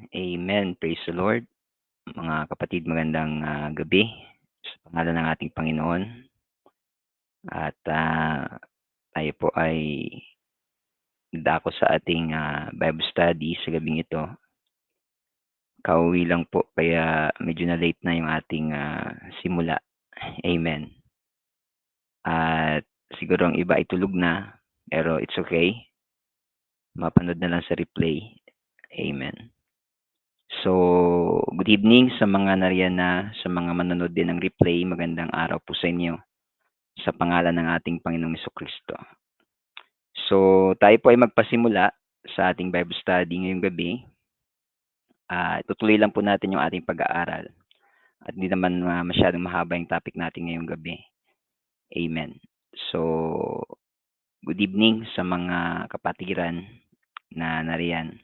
Amen. Praise the Lord. Mga kapatid, magandang gabi sa pangalan ng ating Panginoon. At tayo po ay dako sa ating Bible study sa gabing ito. Kauwi lang po kaya medyo na late na yung ating simula. Amen. At siguro ang iba ay tulog na, pero it's okay. Mapanood na lang sa replay. Amen. So, good evening sa mga nariyan na, sa mga manonood din ng replay. Magandang araw po sa inyo sa pangalan ng ating Panginoong Jesucristo. So, tayo po ay magpasimula sa ating Bible study ngayong gabi. Tutuloy lang po natin yung ating pag-aaral. At hindi naman masyadong mahaba yung topic natin ngayong gabi. Amen. So, good evening sa mga kapatiran na nariyan.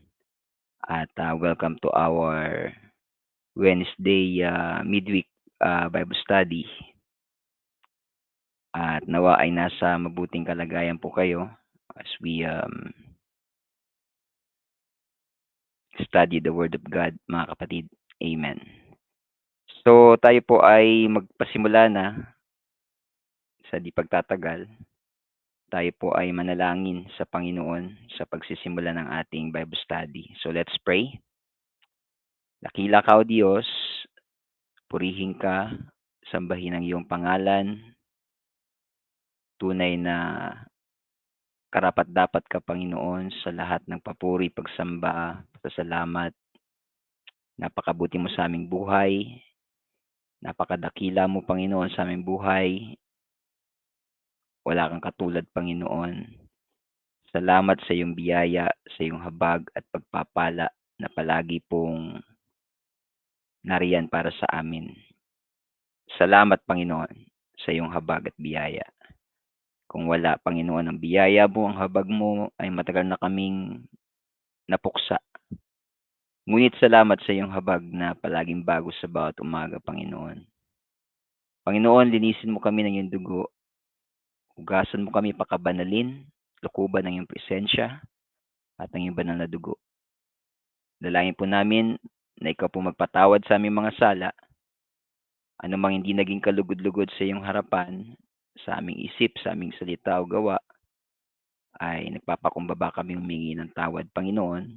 At welcome to our Wednesday midweek Bible study. At nawa ay nasa mabuting kalagayan po kayo as we study the Word of God, mga kapatid. Amen. So, tayo po ay magpasimula na sa di pagtatagal. Tayo po ay manalangin sa Panginoon sa pagsisimula ng ating Bible study. So, let's pray. Dakila ka, O Diyos, purihin ka, sambahin ang iyong pangalan. Tunay na karapat-dapat ka, Panginoon, sa lahat ng papuri, pagsamba, pasasalamat. Napakabuti mo sa aming buhay. Napakadakila mo, Panginoon, sa aming buhay. Wala kang katulad, Panginoon. Salamat sa iyong biyaya, sa iyong habag at pagpapala na palagi pong nariyan para sa amin. Salamat, Panginoon, sa iyong habag at biyaya. Kung wala, Panginoon, ang biyaya mo, ang habag mo, ay matagal na kaming napuksa. Ngunit salamat sa iyong habag na palaging bago sa bawat umaga, Panginoon. Panginoon, linisin mo kami ng iyong dugo. Hugasan mo kami pakabanalin, lukuban ng iyong presensya at ng iyong banal na dugo. Dalangin po namin na ikaw po magpatawad sa aming mga sala, anumang hindi naging kalugod-lugod sa iyong harapan, sa aming isip, sa aming salita o gawa, ay nagpapakumbaba kami humingi ng tawad, Panginoon.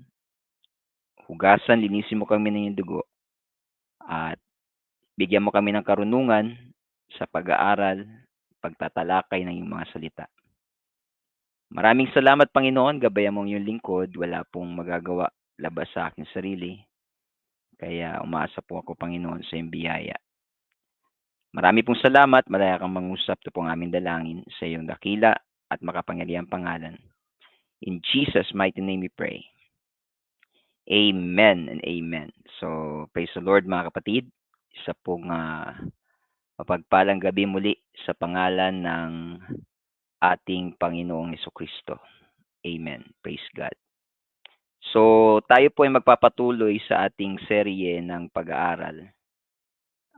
Hugasan, linisin mo kami ng iyong dugo at bigyan mo kami ng karunungan sa pag-aaral, pagtatalakay ng iyong mga salita. Maraming salamat, Panginoon. Gabayan mo ang iyong lingkod. Wala pong magagawa labas sa aking sarili. Kaya umaasa po ako, Panginoon, sa iyong biyaya. Marami pong salamat. Malaya kang mangusap. Ito pong aming dalangin sa iyong dakila at makapangyarihang pangalan. In Jesus' mighty name we pray. Amen and amen. So, praise the Lord, mga kapatid. Isa pong mapagpalang gabi muli sa pangalan ng ating Panginoong Jesucristo. Amen. Praise God. So, tayo po ay magpapatuloy sa ating serye ng pag-aaral.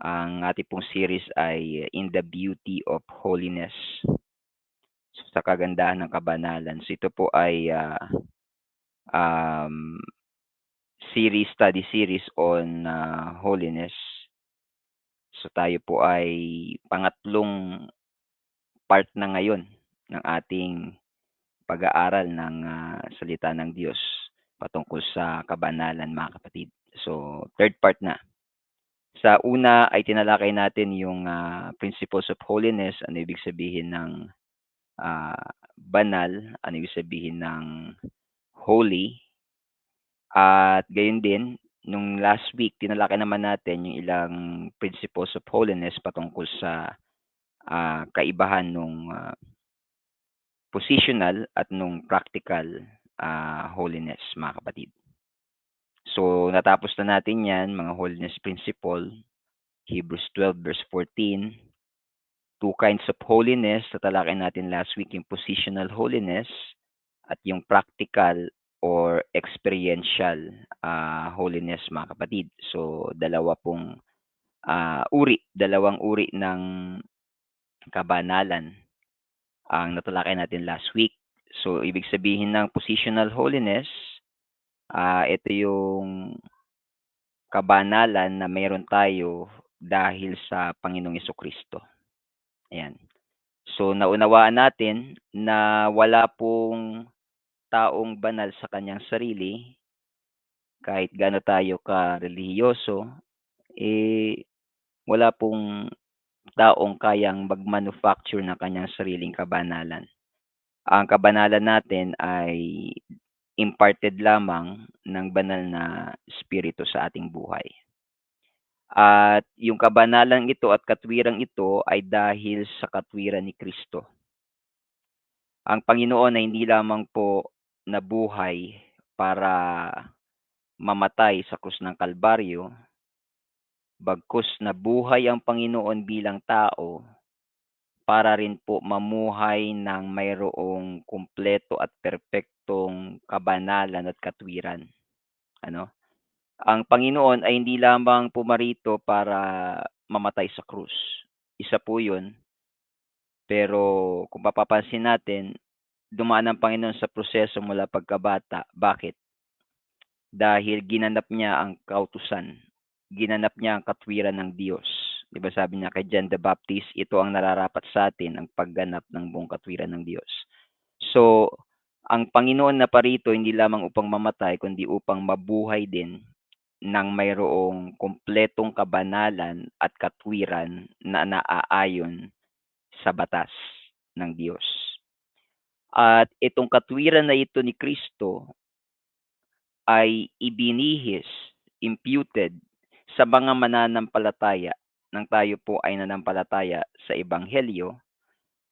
Ang ating pong series ay In the Beauty of Holiness. So, sa kagandahan ng kabanalan. So, ito po ay study series on holiness. So, tayo po ay pangatlong part na ngayon ng ating pag-aaral ng salita ng Diyos patungkol sa kabanalan, mga kapatid. So, third part na. Sa una ay tinalakay natin yung principles of holiness, ano ibig sabihin ng banal, ano ibig sabihin ng holy. At gayon din, nung last week, tinalakay naman natin yung ilang principles of holiness patungkol sa kaibahan nung positional at nung practical holiness, mga kapatid. So, natapos na natin yan, mga holiness principle, Hebrews 12 verse 14. Two kinds of holiness, tatalakay natin last week yung positional holiness at yung practical or experiential holiness, mga kapatid. So, dalawang uri ng kabanalan ang natalakay natin last week. So, ibig sabihin ng positional holiness, ito yung kabanalan na meron tayo dahil sa Panginoong Jesucristo. Ayan. So, naunawaan natin na wala pong taong banal sa kanyang sarili, kahit gaano tayo ka-relihiyoso, wala pong taong kayang mag-manufacture ng kanyang sariling kabanalan. Ang kabanalan natin ay imparted lamang ng banal na espiritu sa ating buhay. At yung kabanalan ito at katwirang ito ay dahil sa katwiran ni Kristo. Ang Panginoon ay hindi lamang po nabuhay para mamatay sa krus ng Kalbaryo, bagkus nabuhay ang Panginoon bilang tao para rin po mamuhay ng mayroong kumpleto at perpektong kabanalan at katwiran. Ano? Ang Panginoon ay hindi lamang pumarito para mamatay sa krus. Isa po 'yun. Pero kung mapapansin natin, dumaan ang Panginoon sa proseso mula pagkabata. Bakit? Dahil ginanap niya ang kautusan. Ginanap niya ang katwiran ng Diyos. 'Di ba sabi niya kay John the Baptist, ito ang nararapat sa atin, ang pagganap ng buong katwiran ng Diyos. So, ang Panginoon na parito hindi lamang upang mamatay, kundi upang mabuhay din ng mayroong kumpletong kabanalan at katwiran na naaayon sa batas ng Diyos. At itong katwiran na ito ni Kristo ay ibinihis, imputed sa mga mananampalataya nang tayo po ay nanampalataya sa Ebanghelyo,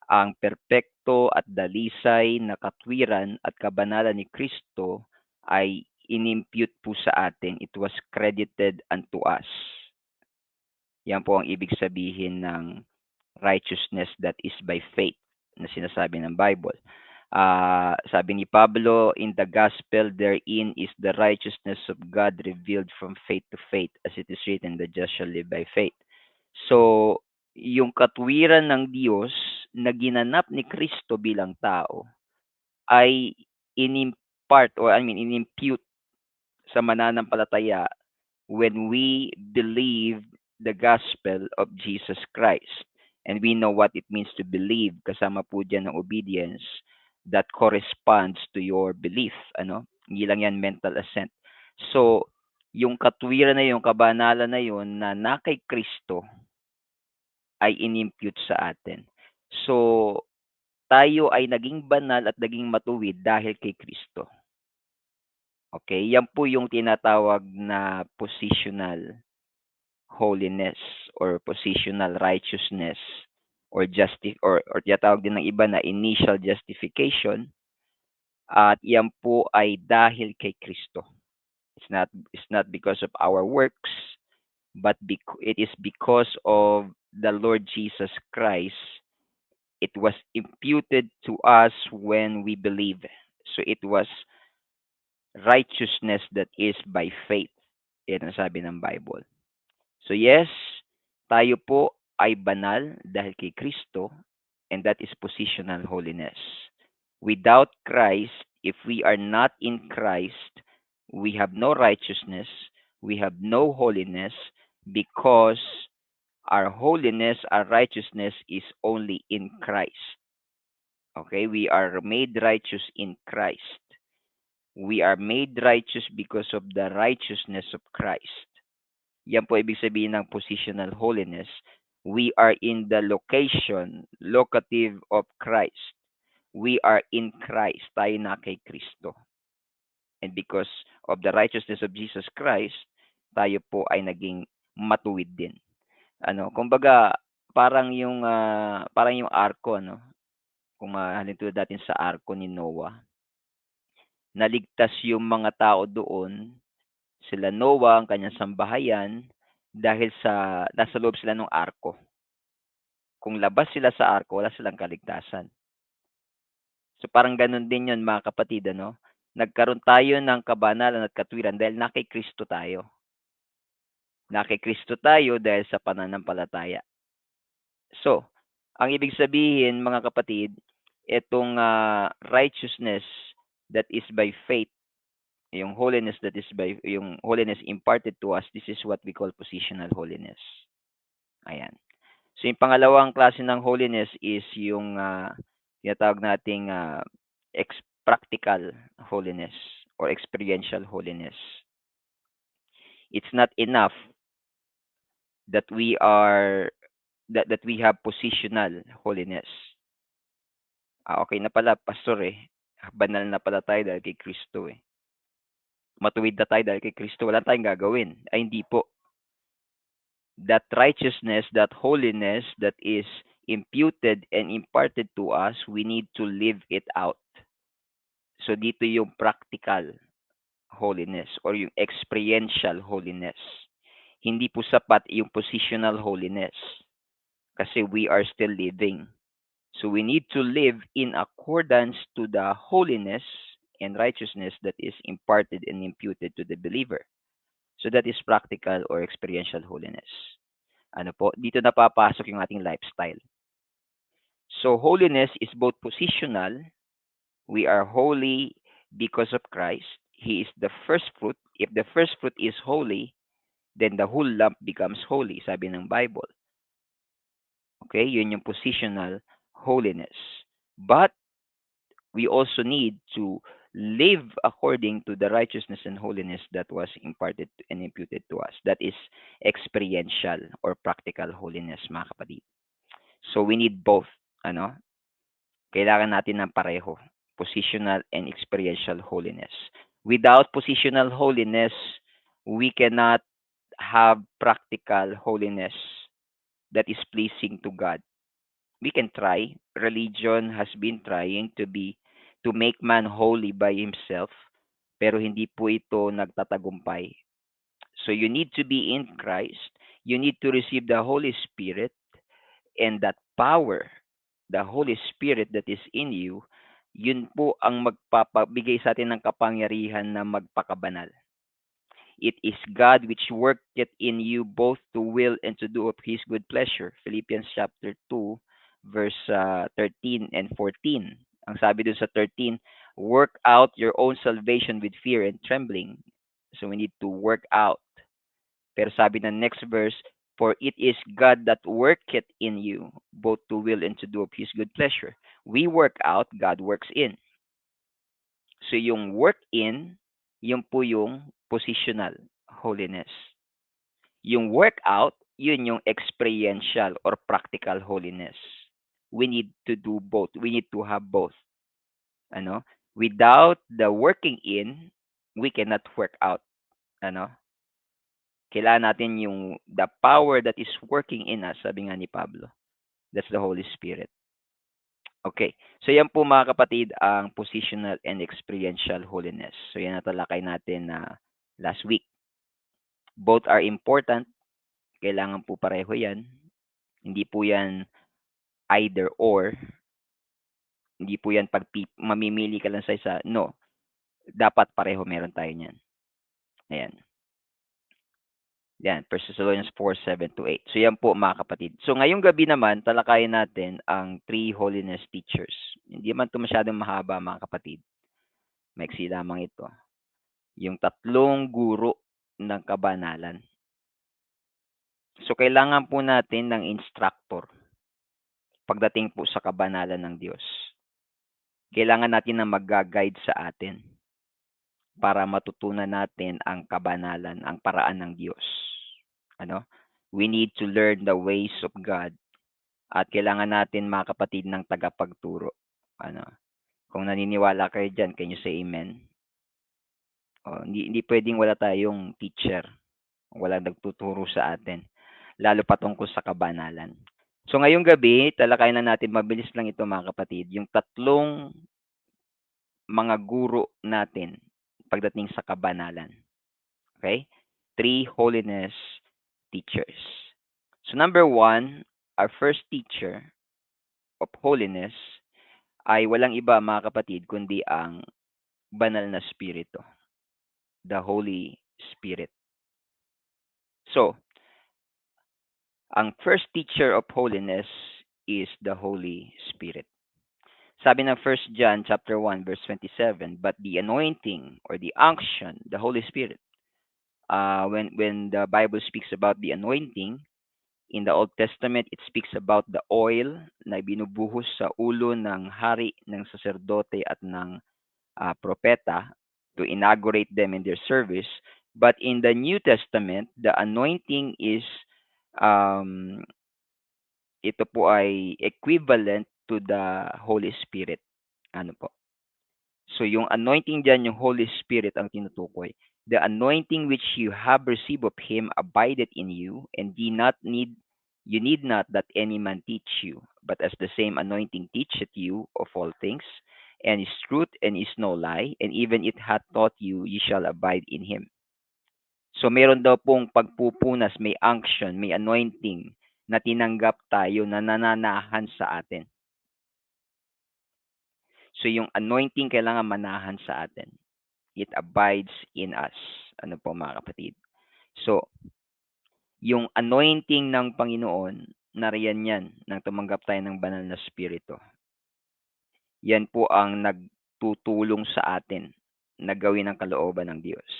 ang perpekto at dalisay na katwiran at kabanalan ni Kristo ay inimpute po sa atin. It was credited unto us. Yan po ang ibig sabihin ng righteousness that is by faith na sinasabi ng Bible. Sabi ni Pablo, in the gospel therein is the righteousness of God revealed from faith to faith, as it is written, the just shall live by faith. So, yung katwiran ng Diyos na ginanap ni Kristo bilang tao ay inimpart or inimpute sa mananampalataya when we believe the gospel of Jesus Christ. And we know what it means to believe, kasama po dyan ng obedience that corresponds to your belief. Hindi lang yan mental assent. So, yung katwiran na yung kabanalan na yun na kay Kristo ay inimpute sa atin. So, tayo ay naging banal at naging matuwid dahil kay Kristo. Okay, yan po yung tinatawag na positional holiness or positional righteousness or tinatawag din ng iba na initial justification, at yan po ay dahil kay Kristo. It's not because of our works, but it is because of the Lord Jesus Christ. It was imputed to us when we believe. So it was righteousness that is by faith. Yan ang sabi ng Bible. So yes, tayo po ay banal dahil kay Kristo, and that is positional holiness. Without Christ, if we are not in Christ, we have no righteousness, we have no holiness, because our holiness, our righteousness is only in Christ. Okay, we are made righteous in Christ. We are made righteous because of the righteousness of Christ. Yan po ibig sabihin ng positional holiness. We are in the locative of Christ. We are in Christ. Tayo na kay Kristo. And because of the righteousness of Jesus Christ, tayo po ay naging matuwid din. Kumbaga, parang yung arko, kung halintulad natin sa arko ni Noah, naligtas yung mga tao doon, sila Noah, ang kanyang sambahayan, dahil nasa loob sila ng arko. Kung labas sila sa arko, wala silang kaligtasan. So parang ganun din yun, mga kapatid, nagkaroon tayo ng kabanalan at katwiran dahil na kay Kristo tayo. Na kay Kristo tayo dahil sa pananampalataya. So, ang ibig sabihin, mga kapatid, itong righteousness that is by faith Yung holiness that is by yung holiness imparted to us, this is what we call positional holiness. Ayan. So yung pangalawang klase ng holiness is yung tinatawag nating practical holiness or experiential holiness. It's not enough that we are that we have positional holiness. Okay na pala, pastor banal na pala tayo dahil kay Kristo Matuwid na tayo dahil kay Kristo, wala tayong gagawin. Ay hindi po. That righteousness, that holiness that is imputed and imparted to us, we need to live it out. So dito yung practical holiness or yung experiential holiness. Hindi po sapat yung positional holiness kasi we are still living. So we need to live in accordance to the holiness and righteousness that is imparted and imputed to the believer. So that is practical or experiential holiness. Ano po? Dito napapasok yung ating lifestyle. So holiness is both positional. We are holy because of Christ. He is the first fruit. If the first fruit is holy, then the whole lump becomes holy, sabi ng Bible. Okay, yun yung positional holiness. But we also need to live according to the righteousness and holiness that was imparted and imputed to us. That is experiential or practical holiness, mga kapatid. So we need both. Kailangan natin ng pareho, positional and experiential holiness. Without positional holiness, we cannot have practical holiness that is pleasing to God. We can try. Religion has been trying to make man holy by himself, pero hindi po ito nagtatagumpay. So you need to be in Christ. You need to receive the Holy Spirit, and that power, the Holy Spirit that is in you, yun po ang magpapabigay sa atin ng kapangyarihan na magpakabanal. It is God which worked it in you both to will and to do of His good pleasure. Philippians chapter 2, verse 13 and 14. Ang sabi dun sa 13, work out your own salvation with fear and trembling. So we need to work out. Pero sabi ng next verse, for it is God that worketh in you both to will and to do of His good pleasure. We work out, God works in. So yung work in, yun po yung positional holiness. Yung workout, yun yung experiential or practical holiness. We need to do both. We need to have both. Without the working in, we cannot work out. Kailangan natin yung the power that is working in us, sabi nga ni Pablo. That's the Holy Spirit. Okay. So yan po mga kapatid ang positional and experiential holiness. So yan natalakay natin last week. Both are important. Kailangan po pareho yan. Hindi po yan either or. Hindi po yan pag mamimili ka lang sa isa. No. Dapat pareho meron tayo niyan. Ayan. Yan, 1 Thessalonians 4:7-8. So yan po mga kapatid. So ngayong gabi naman, talakayin natin ang 3 holiness teachers. Hindi man ito masyadong mahaba mga kapatid. Maiksi lamang ito. Yung 3 guro ng kabanalan. So kailangan po natin ng instructor pagdating po sa kabanalan ng Diyos. Kailangan natin na mag-guide sa atin para matutunan natin ang kabanalan, ang paraan ng Diyos. We need to learn the ways of God. At kailangan natin mga kapatid ng tagapagturo. Kung naniniwala kayo dyan, can you say amen? Hindi pwedeng wala tayong teacher. Walang nagtuturo sa atin. Lalo patungkol sa kabanalan. So ngayong gabi, talakayin na natin, mabilis lang ito mga kapatid, yung 3 mga guro natin pagdating sa kabanalan. Okay? 3 holiness teachers. So number 1, our first teacher of holiness ay walang iba mga kapatid kundi ang banal na spirito, the Holy Spirit. So, ang first teacher of holiness is the Holy Spirit. Sabi ng 1 John chapter 1 verse 27, but the anointing or the unction, the Holy Spirit, when the Bible speaks about the anointing, in the Old Testament, it speaks about the oil na binubuhos sa ulo ng hari, ng saserdote at ng propeta to inaugurate them in their service. But in the New Testament, the anointing is, um, ito po ay equivalent to the Holy Spirit. Ano po? So yung anointing dyan, yung Holy Spirit ang tinutukoy. The anointing which you have received of Him abideth in you, and you need not that any man teach you, but as the same anointing teacheth you of all things, and is truth and is no lie, and even it hath taught you, ye shall abide in Him. So meron daw pong pagpupunas, may unction, may anointing na tinanggap tayo na nananahan sa atin. So yung anointing kailangan manahan sa atin. It abides in us. Ano po mga kapatid? So, yung anointing ng Panginoon, nariyan yan nang tumanggap tayo ng banal na spirito. Yan po ang nagtutulong sa atin na gawin ang kalooban ng Diyos.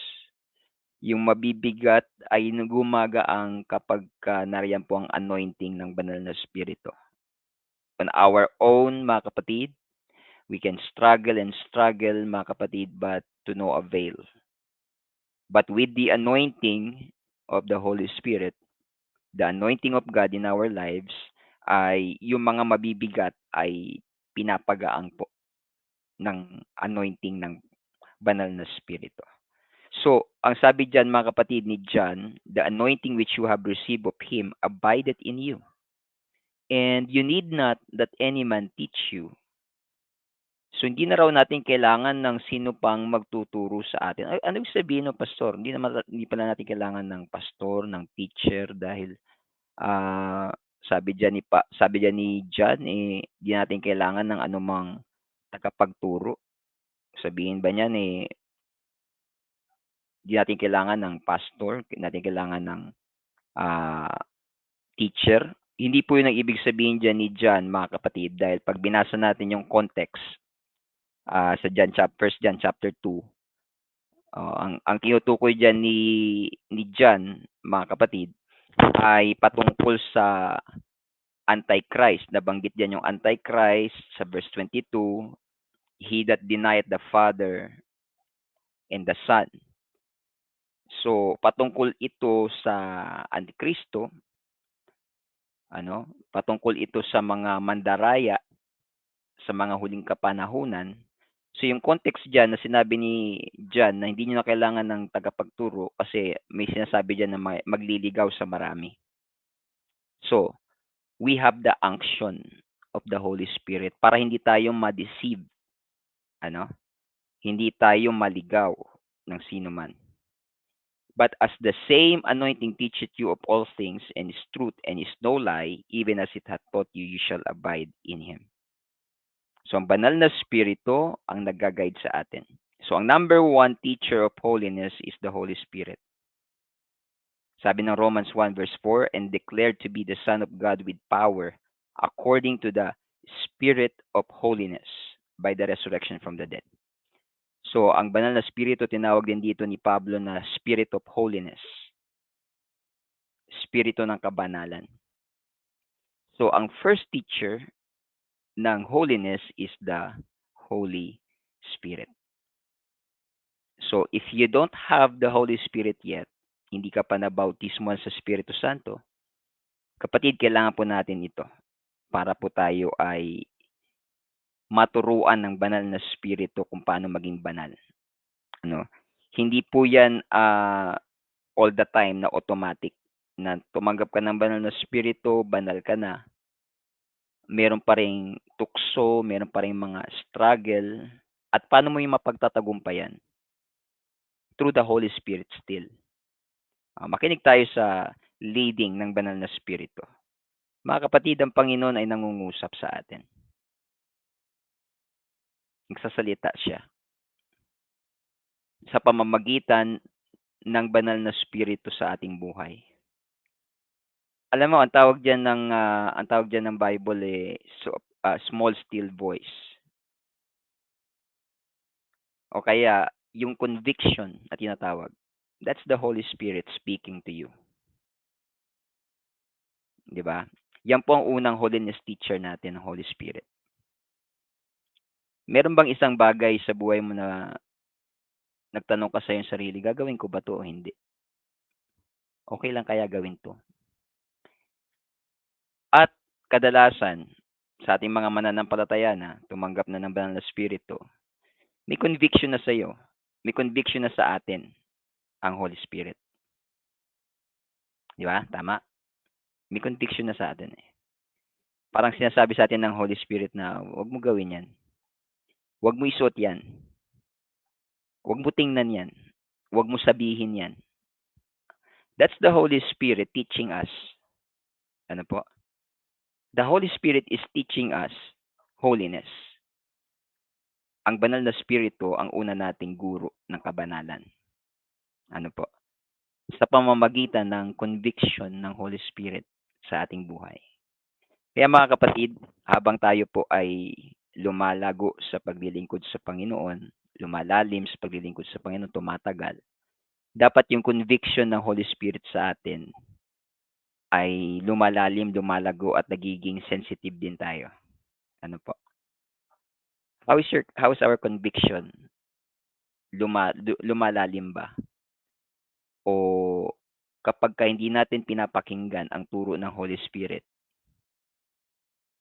Yung mabibigat ay gumagaang kapag nariyan po ang anointing ng banal na spirito. On our own, mga kapatid, we can struggle and struggle, mga kapatid, but to no avail. But with the anointing of the Holy Spirit, the anointing of God in our lives, ay yung mga mabibigat ay pinapagaan po ng anointing ng banal na spirito. So, ang sabi dyan mga kapatid ni John, the anointing which you have received of Him abideth in you. And you need not that any man teach you. So, hindi na raw natin kailangan ng sino pang magtuturo sa atin. Ano ibig sabihin ng pastor? Hindi pala natin kailangan ng pastor, ng teacher, dahil sabi diyan ni John, di natin kailangan ng anumang tagapagturo. Sabihin ba niyan, di natin kailangan ng pastor, di natin kailangan ng teacher. Hindi po yun ang ibig sabihin diyan ni John, mga kapatid, dahil pag binasa natin yung context, sa John 1 John chapter 2, ang tinutukoy diyan ni John, mga kapatid, ay patungkol sa Antichrist. Nabanggit diyan yung Antichrist sa verse 22, he that denieth the Father and the Son. So, patungkol ito sa Antikristo, patungkol ito sa mga mandaraya sa mga huling kapanahunan. So, yung context dyan na sinabi ni John na hindi nyo na kailangan ng tagapagturo kasi may sinasabi dyan na magliligaw sa marami. So, we have the unction of the Holy Spirit para hindi tayo ma-deceive. Hindi tayo maligaw ng sino man. But as the same anointing teacheth you of all things, and is truth, and is no lie, even as it hath taught you, you shall abide in Him. So, ang banal na spirito ang nag-guide sa atin. So, ang number one teacher of holiness is the Holy Spirit. Sabi ng Romans 1 verse 4, and declared to be the Son of God with power, according to the Spirit of holiness, by the resurrection from the dead. So, ang banal na spirito, tinawag din dito ni Pablo na Spirit of holiness. Spirito ng kabanalan. So, ang first teacher ng holiness is the Holy Spirit. So, if you don't have the Holy Spirit yet, hindi ka pa nabautismuhan sa Espiritu Santo, kapatid, kailangan po natin ito para po tayo ay maturuan ng banal na spirito kung paano maging banal. Hindi po yan all the time na automatic na tumanggap ka ng banal na spirito, banal ka na. Meron pa ring tukso, meron pa ring mga struggle. At paano mo yung mapagtatagumpayan? Through the Holy Spirit still. Makinig tayo sa leading ng banal na spirito. Mga kapatid, ang Panginoon ay nangungusap sa atin. Nagsasalita siya. Sa pamamagitan ng banal na spirito sa ating buhay. Alam mo, ang tawag diyan ng Bible small still voice. o kaya yung conviction na tinatawag, that's the Holy Spirit speaking to you. Di ba? Yan po ang unang holiness teacher natin, ang Holy Spirit. Meron bang isang bagay sa buhay mo na nagtanong ka sa iyong sarili, gagawin ko ba to o hindi? Okay lang kaya gawin to? At kadalasan, sa ating mga mananampalataya na tumanggap na ng banal na spirito, may conviction na sa iyo, may conviction na sa atin ang Holy Spirit. Di ba? Tama? May conviction na sa atin eh. Parang sinasabi sa atin ng Holy Spirit na huwag mo gawin yan. Huwag mo isuot yan. Huwag mo tingnan yan. Huwag mo sabihin yan. That's the Holy Spirit teaching us. Ano po? The Holy Spirit is teaching us holiness. Ang banal na spirito ang una nating guro ng kabanalan. Ano po? Sa pamamagitan ng conviction ng Holy Spirit sa ating buhay. Kaya mga kapatid, habang tayo po ay lumalago sa paglilingkod sa Panginoon, lumalalim sa paglilingkod sa Panginoon, tumatagal, dapat yung conviction ng Holy Spirit sa atin ay lumalalim, lumalago at nagiging sensitive din tayo. Ano po? How is our conviction? Lumalalim ba? O kapag hindi natin pinapakinggan ang turo ng Holy Spirit,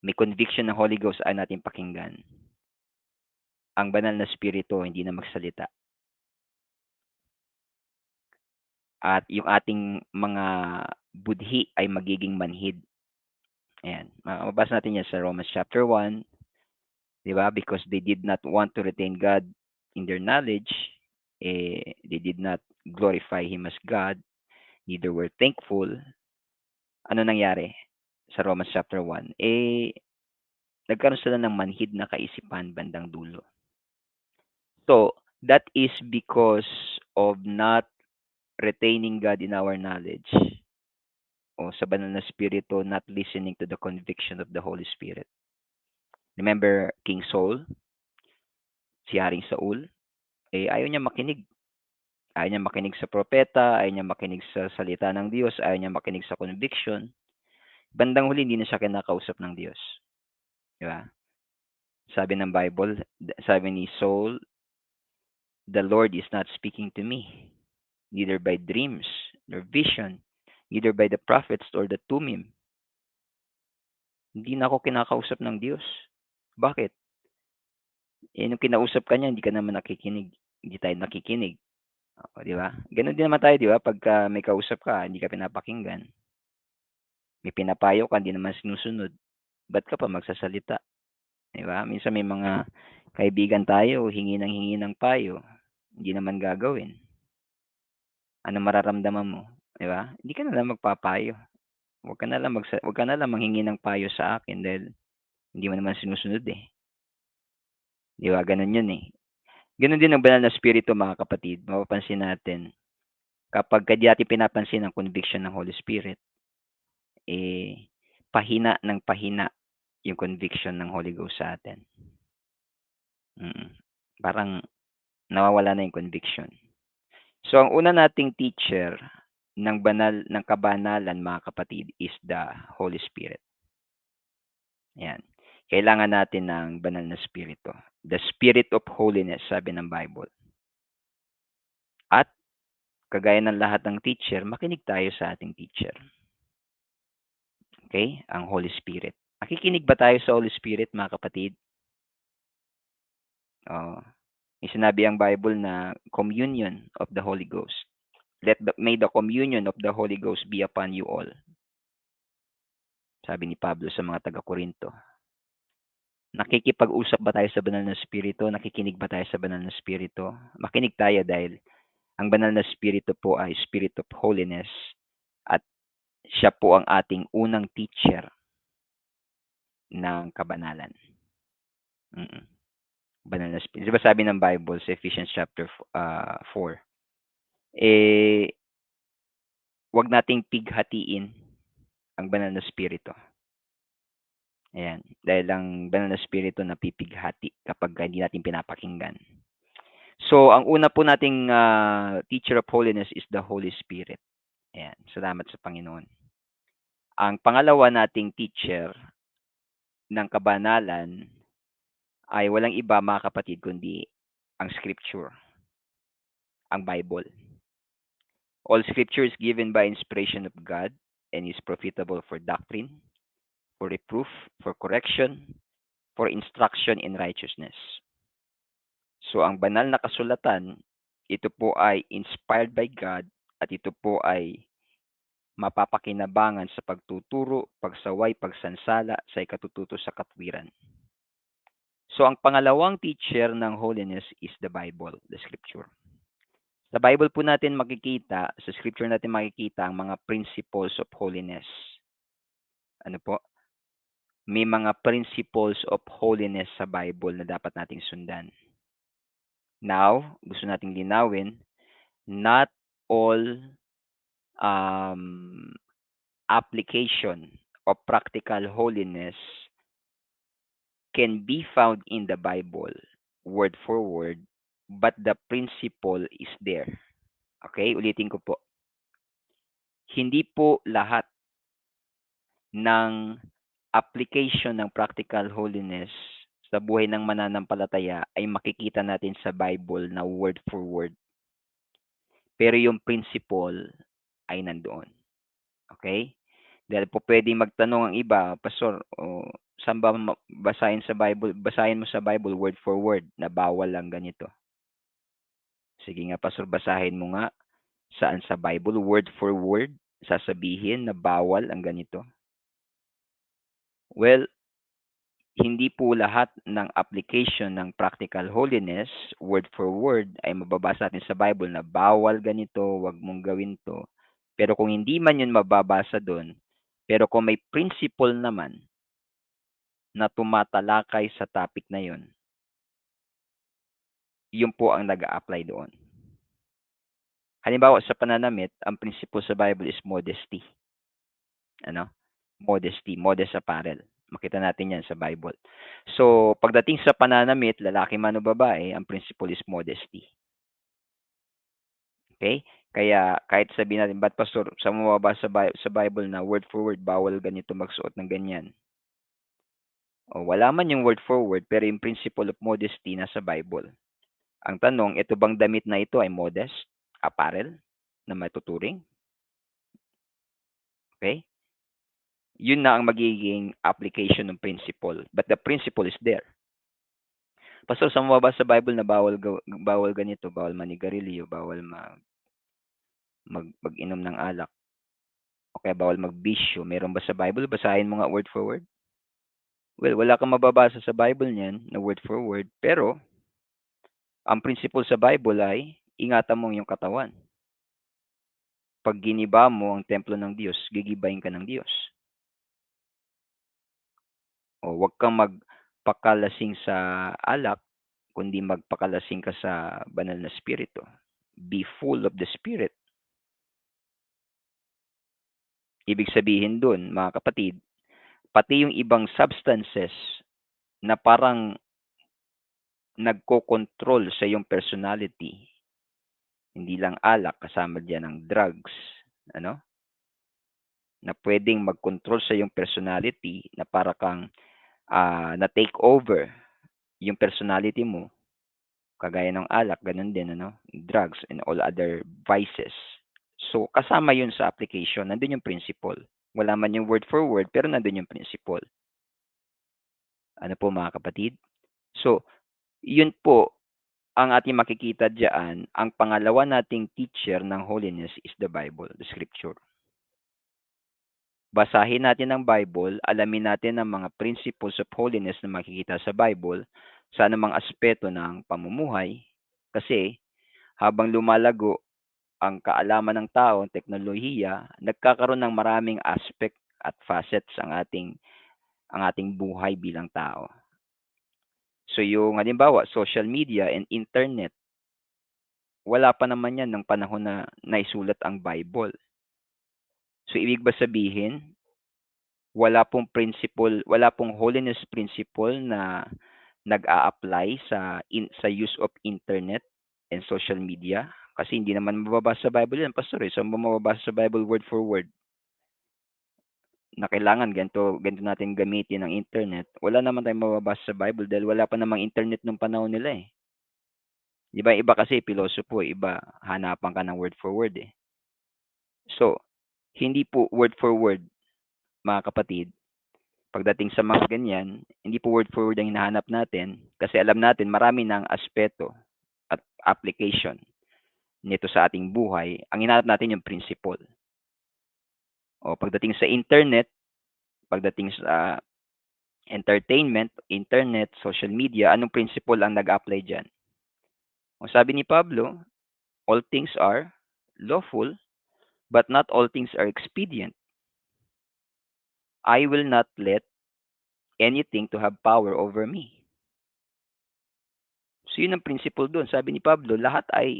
may conviction ng Holy Ghost ay natin pakinggan, ang banal na spirito hindi na magsalita. At yung ating mga budhi ay magiging manhid. Ayan. Mabasa natin yan sa Romans chapter 1. Di ba? Because they did not want to retain God in their knowledge. They did not glorify Him as God. Neither were thankful. Ano nangyari sa Romans chapter 1? Nagkaroon sila ng manhid na kaisipan bandang dulo. So, that is because of not retaining God in our knowledge. O sa banal na spirito, not listening to the conviction of the Holy Spirit. Remember King Saul? Si Haring Saul? Ayaw niya makinig. Ayaw niya makinig sa propeta, ayaw niya makinig sa salita ng Diyos, ayaw niya makinig sa conviction. Bandang huli, hindi na siya kinakausap ng Diyos. Diba? Sabi ng Bible, sabi ni Saul, the Lord is not speaking to me, neither by dreams, nor vision, neither by the prophets or the Tumim. Hindi na ako kinakausap ng Diyos. Bakit? Nung kinausap ka niya, hindi ka naman nakikinig. Hindi tayo nakikinig. O, di ba? Ganun din naman tayo, di ba? Pagka may kausap ka, hindi ka pinapakinggan. May pinapayo ka, hindi naman sinusunod. Ba't ka pa magsasalita? Di ba? Minsan may mga kaibigan tayo, hingi ng payo. Hindi naman gagawin. Ano mararamdaman mo? Di ba? Hindi ka na lang magpapayo. Huwag ka na lang manghingi ng payo sa akin dahil hindi mo naman sinusunod eh. Di ba? Ganun yun eh. Ganun din ang banal na spirito, mga kapatid. Mapapansin natin, kapag di natin pinapansin ang conviction ng Holy Spirit, pahina ng pahina yung conviction ng Holy Ghost sa atin. Parang nawawala na yung conviction. So, ang una nating teacher ng kabanalan, mga kapatid, is the Holy Spirit. Ayan. Kailangan natin ng banal na spirito. The Spirit of Holiness, sabi ng Bible. At, kagaya ng lahat ng teacher, makinig tayo sa ating teacher. Okay? Ang Holy Spirit. Nakikinig ba tayo sa Holy Spirit, mga kapatid? May sinabi ang Bible na communion of the Holy Ghost. May the communion of the Holy Ghost be upon you all. Sabi ni Pablo sa mga taga-Korinto. Nakikipag-usap ba tayo sa banal na spirito? Nakikinig ba tayo sa banal na spirito? Makinig tayo dahil ang banal na spirito po ay Spirit of Holiness at siya po ang ating unang teacher ng kabanalan. Banal na spirito. Di ba sabi ng Bible sa Ephesians chapter 4, wag nating pighatiin ang banal na spirito. Ayan. Dahil ang banal na spirito napipighati kapag hindi natin pinapakinggan. So, ang una po nating teacher of holiness is the Holy Spirit. Ayan, salamat sa Panginoon. Ang pangalawa nating teacher ng kabanalan ay walang iba, mga kapatid, kundi ang Scripture, ang Bible. All Scripture is given by inspiration of God and is profitable for doctrine, for reproof, for correction, for instruction in righteousness. So, ang banal na kasulatan, ito po ay inspired by God at ito po ay mapapakinabangan sa pagtuturo, pagsaway, pagsansala sa ikatututo sa katwiran. So, ang pangalawang teacher ng holiness is the Bible, the Scripture. Sa Bible po natin makikita, sa Scripture natin makikita ang mga principles of holiness. Ano po? May mga principles of holiness sa Bible na dapat nating sundan. Now, gusto nating linawin, not all application of practical holiness can be found in the Bible, word for word, but the principle is there. Okay, ulitin ko po. Hindi po lahat ng application ng practical holiness sa buhay ng mananampalataya ay makikita natin sa Bible na word for word. Pero yung principle ay nandoon. Okay? Dahil po pwedeng magtanong ang iba, Pastor, saan ba basahin sa Bible? Basahin mo sa Bible word for word na bawal lang ganito. Sige nga, Pastor, basahin mo nga saan sa Bible word for word sasabihin na bawal ang ganito. Well, hindi po lahat ng application ng practical holiness, word for word, ay mababasa natin sa Bible na bawal ganito, wag mong gawin to. Pero kung hindi man yun mababasa doon, pero kung may principle naman na tumatalakay sa topic na yun, yun po ang nag-a-apply doon. Halimbawa, sa pananamit, ang principle sa Bible is modesty. Ano? Modesty, modest apparel. Makita natin yan sa Bible. So, pagdating sa pananamit, lalaki man o babae, ang principle is modesty. Okay? Kaya, kahit sabihin natin, ba't Pastor, sa mababa sa Bible na word for word, bawal ganito magsuot ng ganyan. O, wala man yung word for word, pero yung principle of modesty nasa Bible. Ang tanong, ito bang damit na ito ay modest apparel na matuturing? Okay? Yun na ang magiging application ng principle. But the principle is there. Pastor, sa mababa sa Bible na bawal ganito, bawal manigarilyo, bawal mag-inom ng alak, o kaya bawal magbisyo. Meron ba sa Bible? Basahin mo nga word for word. Well, wala kang mababasa sa Bible niyan na word for word, pero ang principle sa Bible ay ingatan mo yung katawan. Pag giniba mo ang templo ng Diyos, gigibayin ka ng Diyos. O wag kang magpakalasing sa alak, kundi magpakalasing ka sa banal na spirito. Be full of the Spirit. Ibig sabihin dun, mga kapatid, pati yung ibang substances na parang nagko-control sa iyong personality, hindi lang alak, kasama diyan ang drugs, ano? Na pwedeng mag-control sa iyong personality na para kang na-take over yung personality mo, kagaya ng alak, ganun din, ano? Drugs and all other vices. So, kasama yun sa application. Nandun yung principle. Wala man yung word for word, pero nandun yung principle. Ano po, mga kapatid? So, yun po ang ating makikita diyan. Ang pangalawa nating teacher ng holiness is the Bible, the Scripture. Basahin natin ang Bible, alamin natin ang mga principles of holiness na makikita sa Bible sa anumang aspeto ng pamumuhay. Kasi habang lumalago ang kaalaman ng tao, teknolohiya, nagkakaroon ng maraming aspect at facets ang ating buhay bilang tao. So yung halimbawa, social media and internet, wala pa naman yan ng panahon na naisulat ang Bible. So ibig ba sabihin, wala pong principle, wala pong holiness principle na nag-a-apply sa use of internet and social media? Kasi hindi naman mababasa sa Bible yan, Pastor. Saan ba mababasa sa Bible word for word na kailangan ganito natin gamitin ang internet? Wala naman tayong mababasa sa Bible dahil wala pa namang internet nung panahon nila eh. Di ba, iba kasi pilosopo, iba hanapan ka ng word for word eh. So, hindi po word for word, mga kapatid. Pagdating sa mga ganyan, hindi po word for word ang hinahanap natin kasi alam natin marami ng aspeto at application nito sa ating buhay. Ang hinahanap natin yung principle. O pagdating sa internet, pagdating sa entertainment, internet, social media, anong principle ang nag-apply dyan? Kung sabi ni Pablo, all things are lawful, but not all things are expedient. I will not let anything to have power over me. So yun ang principle doon. Sabi ni Pablo, lahat ay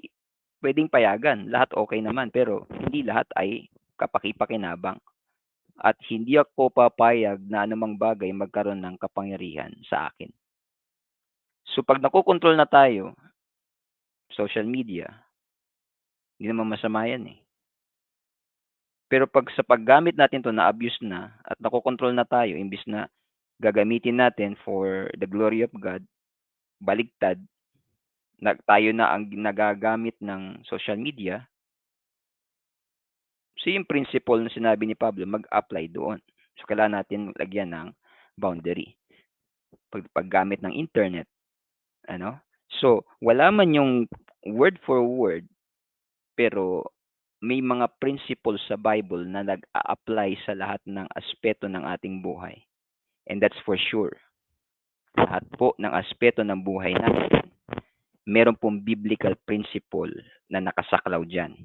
pwedeng payagan, lahat okay naman, pero hindi lahat ay kapaki-pakinabang. At hindi ako papayag na anumang bagay magkaroon ng kapangyarihan sa akin. So pag nakokontrol na tayo, social media, hindi naman masama yan eh. Pero pag sa paggamit natin to na-abuse na at nakokontrol na tayo, imbis na gagamitin natin for the glory of God, baligtad, tayo na ang nagagamit ng social media. So yung principle na sinabi ni Pablo, mag-apply doon. So kailangan natin lagyan ng boundary. Paggamit ng internet. Ano? So, wala man yung word for word, pero may mga principles sa Bible na nag-a-apply sa lahat ng aspeto ng ating buhay. And that's for sure. Lahat po ng aspeto ng buhay natin, meron pong biblical principle na nakasaklaw dyan.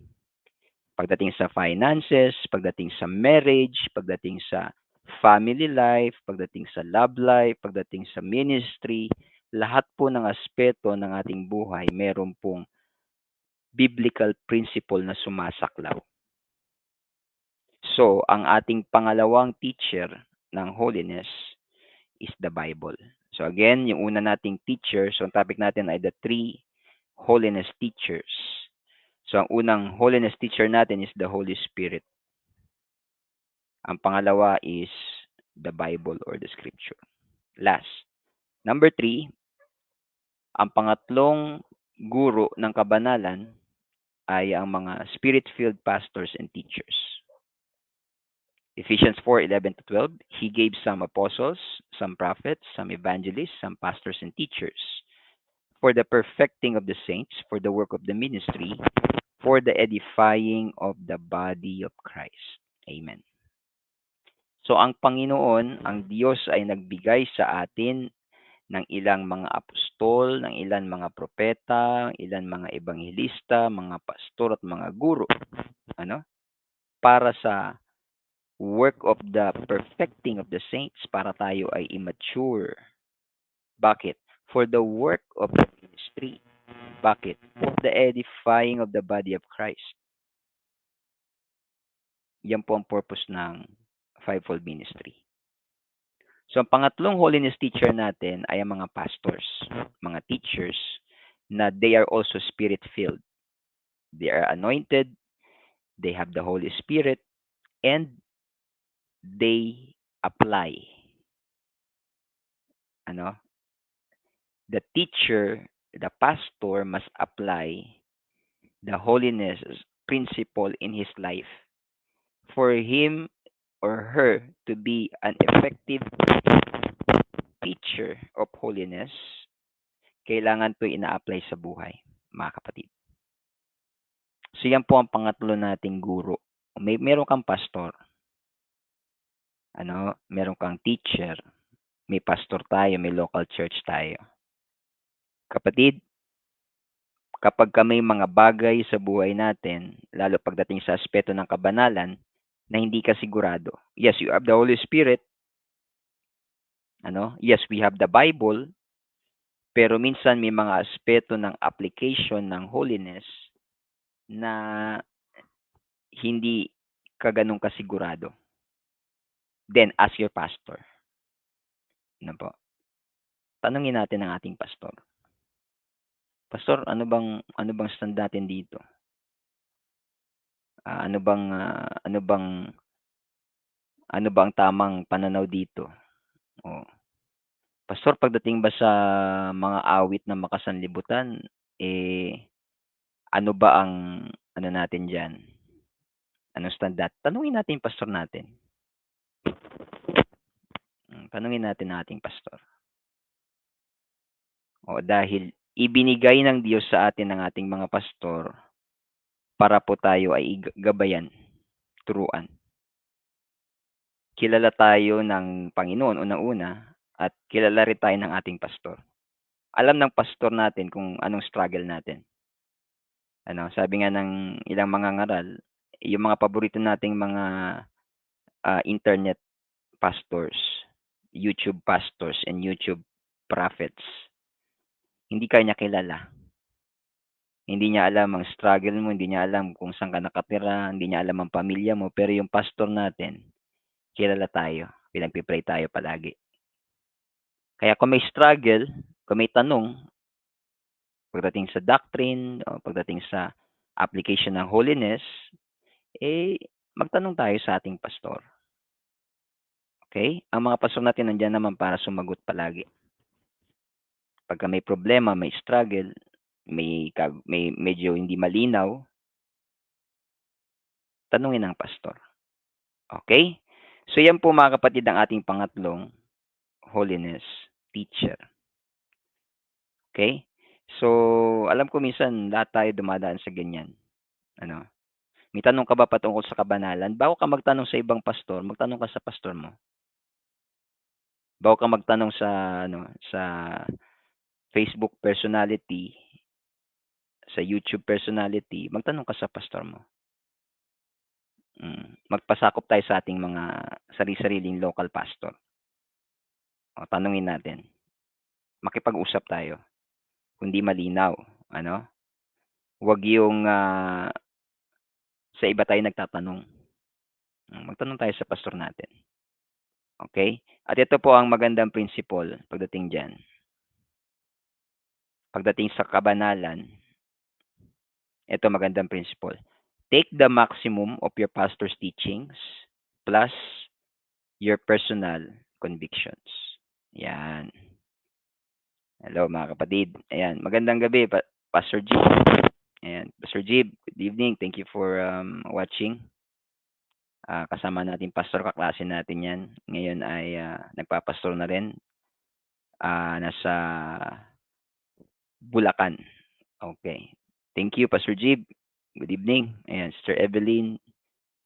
Pagdating sa finances, pagdating sa marriage, pagdating sa family life, pagdating sa love life, pagdating sa ministry, lahat po ng aspeto ng ating buhay, meron pong biblical principle na sumasaklaw. So, ang ating pangalawang teacher ng holiness is the Bible. So again, yung una nating teacher, so ang topic natin ay the three holiness teachers. So ang unang holiness teacher natin is the Holy Spirit. Ang pangalawa is the Bible or the Scripture. Last. Number 3, ang pangatlong guro ng kabanalan ay ang mga spirit-filled pastors and teachers. Ephesians 4:11-12, He gave some apostles, some prophets, some evangelists, some pastors and teachers for the perfecting of the saints, for the work of the ministry, for the edifying of the body of Christ. Amen. So ang Panginoon, ang Diyos ay nagbigay sa atin ng ilang mga apostol, ng ilang mga propeta, ilang mga ebanghelista, mga pastor at mga guro, para sa work of the perfecting of the saints, para tayo ay immature. Bakit? For the work of the ministry. Bakit? For the edifying of the body of Christ. Yan po ang purpose ng fivefold ministry. So, ang pangatlong holiness teacher natin ay ang mga pastors, mga teachers, na they are also spirit-filled. They are anointed, they have the Holy Spirit, and they apply. The teacher, the pastor must apply the holiness principle in his life for him or her to be an effective teacher of holiness. Kailangan to ina-apply sa buhay, mga kapatid. So yan po ang pangatlo nating guro. Meron kang pastor. Meron kang teacher. May pastor tayo, may local church tayo. Kapatid, kapag may mga bagay sa buhay natin, lalo pagdating sa aspeto ng kabanalan, na hindi ka sigurado. Yes, you have the Holy Spirit. Yes, we have the Bible. Pero minsan may mga aspeto ng application ng holiness na hindi ka ganun kasigurado. Then, ask your pastor. Tanungin natin ang ating pastor. Pastor, ano bang stand natin dito? Ano bang ano ba ang tamang pananaw dito? Oh, pastor, pagdating ba sa mga awit na makasanlibutan, eh, ano ba ang ano natin diyan? Anong stand tanungin natin yung pastor natin. Tanungin natin ang ating pastor. O dahil ibinigay ng Diyos sa atin ng ating mga pastor para po tayo ay gabayan, turuan. Kilala tayo ng Panginoon unang-una at kilala rin tayo ng ating pastor. Alam ng pastor natin kung anong struggle natin. Ano, sabi nga ng ilang mga ngaral, yung mga paborito nating mga internet pastors, YouTube pastors, and YouTube prophets, hindi ka niya kilala. Hindi niya alam ang struggle mo, hindi niya alam kung saan ka nakatira, hindi niya alam ang pamilya mo, pero yung pastor natin, kilala tayo, pinagpipray tayo palagi. Kaya kung may struggle, kung may tanong, pagdating sa doctrine, o pagdating sa application ng holiness, magtanong tayo sa ating pastor. Okay? Ang mga pastor natin nandiyan naman para sumagot palagi. Pagka may problema, may struggle, may medyo hindi malinaw, tanungin ng pastor. Okay? So yan po mga kapatid ang ating pangatlong holiness teacher. Okay? So, alam ko minsan lahat tayo dumadaan sa ganyan. Ano? May tanong ka ba patungkol sa kabanalan? Bago ka magtanong sa ibang pastor, magtanong ka sa pastor mo. Bago ka magtanong sa sa Facebook personality, sa YouTube personality, magtanong ka sa pastor mo. Magpasakop tayo sa ating mga sarili-sariling local pastor. O, tanungin natin. Makipag-usap tayo. Kung di malinaw, ano? Huwag yung sa iba tayo nagtatanong. Magtanong tayo sa pastor natin. Okay? At ito po ang magandang principle pagdating dyan. Pagdating sa kabanalan, ito magandang principle. Take the maximum of your pastor's teachings plus your personal convictions. Yan. Hello mga kapatid. Ayan, magandang gabi, Pastor G. Ayan, Pastor G, good evening. Thank you for watching. Kasama natin pastor, kaklase natin yan. Ngayon ay nagpapastor na rin. Nasa Bulacan. Okay. Thank you, Pastor G. Good evening. Ayan, Sister Evelyn,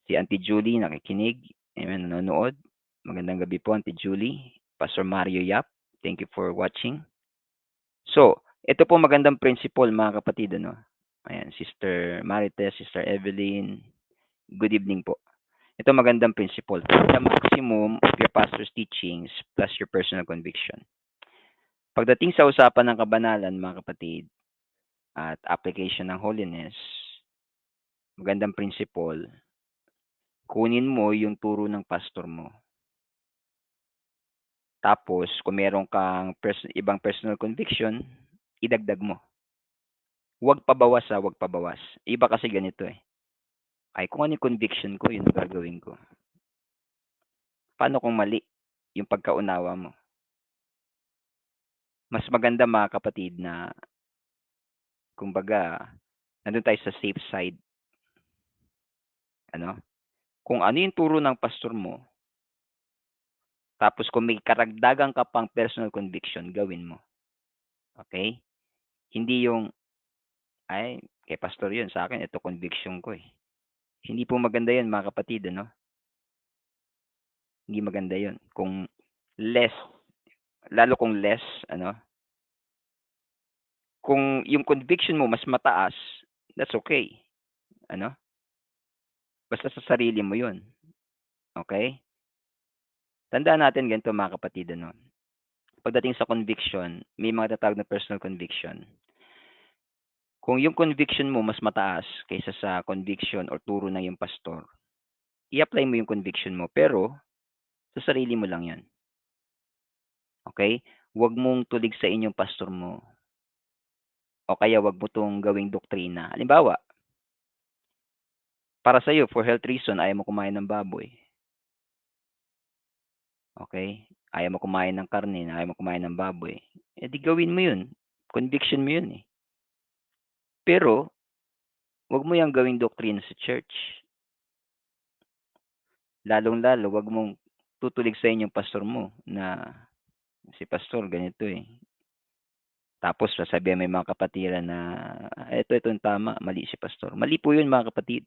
si Auntie Julie, nakikinig. Ayan, nanonood. Magandang gabi po, Auntie Julie. Pastor Mario Yap, thank you for watching. So, ito po magandang principle mga kapatid. Ano? Ayan, Sister Marites, Sister Evelyn, good evening po. Ito magandang principle. The maximum of your pastor's teachings plus your personal conviction. Pagdating sa usapan ng kabanalan mga kapatid at application ng holiness, magandang principle, kunin mo yung turo ng pastor mo. Tapos, kung meron kang ibang personal conviction, idagdag mo. Huwag pabawas huwag pabawas. Iba kasi ganito Ay, kung ano yung conviction ko, yun ang gagawin ko. Paano kung mali yung pagkaunawa mo? Mas maganda mga kapatid na, kumbaga, nandun tayo sa safe side. Ano? Kung ano yung turo ng pastor mo, tapos kung may karagdagan ka pang personal conviction, gawin mo. Okay? Hindi yung, ay, kay pastor yun, sa akin, ito conviction ko Hindi po maganda yun, mga kapatid, ano? Hindi maganda yun. Kung less, lalo kung less, ano? Kung yung conviction mo mas mataas, that's okay. Ano? Basta sa sarili mo yun. Okay? Tandaan natin ganito, mga kapatid, ano? Pagdating sa conviction, may mga tatawag na personal conviction. Kung yung conviction mo mas mataas kaysa sa conviction or turo ng yung pastor, i-apply mo yung conviction mo, pero sa sarili mo lang yan. Okay? Huwag mong tulig sa inyong pastor mo. o kaya wag mo 'tong gawing doktrina. Halimbawa, para sa'yo for health reason ayaw mo kumain ng baboy, okay? Ayaw mo kumain ng karne, ayaw mo kumain ng baboy, eh, di gawin mo 'yun, conviction mo 'yun, eh. Pero wag mo 'yang gawing doktrina sa church. Lalong-lalo wag mong tutuligsayin yung pastor mo na, "Si pastor ganito, eh." Tapos sasabihan mo yung mga kapatiran na, ito yung tama, mali si pastor." Mali po 'yun mga kapatid.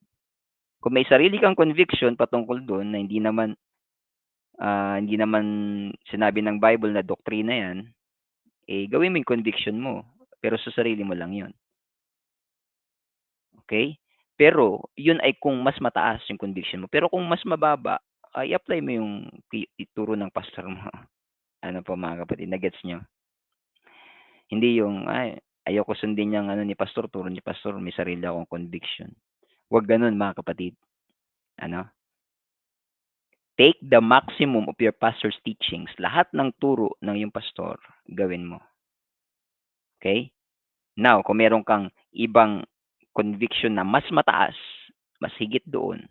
Kung may sarili kang conviction patungkol do'n na hindi naman sinabi ng Bible na doktrina 'yan, eh, gawin mo yung conviction mo, pero sa sarili mo lang 'yun, okay? Pero 'yun ay kung mas mataas yung conviction mo, pero kung mas mababa, ay apply mo yung ituro ng pastor mo. Ano po mga kapatid, na-gets niyo? Hindi yung, "Ay, ayoko sundin yang ano ni pastor, turo ni pastor, may sarili akong conviction." 'Wag gano'n mga kapatid, ano? Take the maximum of your pastor's teachings. Lahat ng turo ng iyong pastor, gawin mo, okay? Now, kung meron kang ibang conviction na mas mataas, mas higit doon,